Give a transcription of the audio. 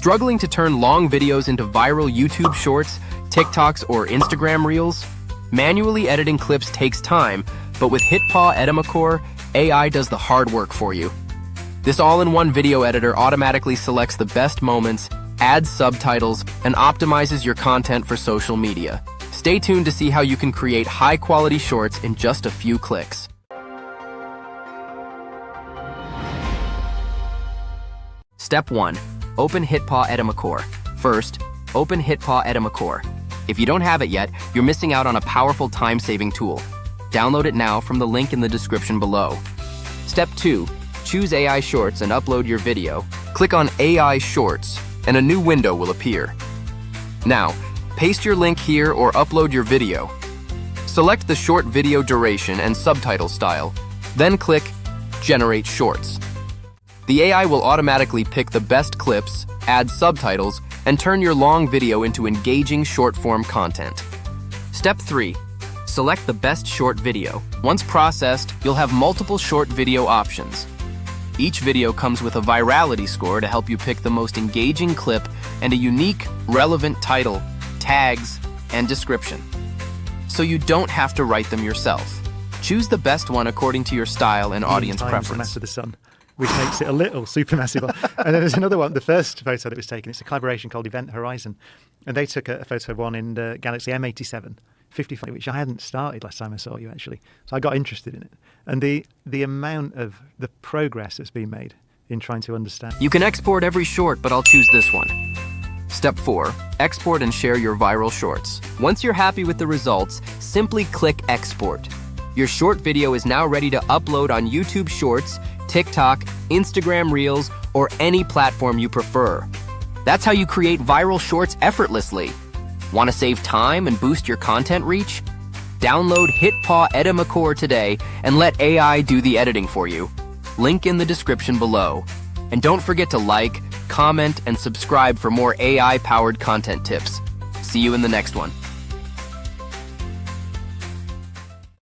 Struggling to turn long videos into viral YouTube shorts, TikToks, or Instagram reels? Manually editing clips takes time, but with HitPaw Edimakor, AI does the hard work for you. This all-in-one video editor automatically selects the best moments, adds subtitles, and optimizes your content for social media. Stay tuned to see how you can create high-quality shorts in just a few clicks. Step 1. Open HitPaw Edimakor. First, open HitPaw Edimakor. If you don't have it yet, you're missing out on a powerful time-saving tool. Download it now from the link in the description below. Step 2. Choose AI Shorts and upload your video. Click on AI Shorts, and a new window will appear. Now, paste your link here or upload your video. Select the short video duration and subtitle style, then click Generate Shorts. The AI will automatically pick the best clips, add subtitles, and turn your long video into engaging short-form content. Step 3. Select the best short video. Once processed, you'll have multiple short video options. Each video comes with a virality score to help you pick the most engaging clip and a unique, relevant title, tags, and description. So you don't have to write them yourself. Choose the best one according to your style and audience preference. The mass of the sun, which makes it a little supermassive. And then there's another one, the first photo that was taken, it's a collaboration called Event Horizon. And they took a photo of one in the Galaxy M87, 55, which I hadn't started last time I saw you, actually. So I got interested in it. And the amount of the progress that's been made in trying to understand. You can export every short, but I'll choose this one. Step 4. Export and share your viral shorts. Once you're happy with the results, simply click Export. Your short video is now ready to upload on YouTube Shorts, TikTok, Instagram Reels, or any platform you prefer. That's how you create viral shorts effortlessly. Want to save time and boost your content reach? Download HitPaw Edimakor today and let AI do the editing for you. Link in the description below. And don't forget to like, comment, and subscribe for more AI-powered content tips. See you in the next one.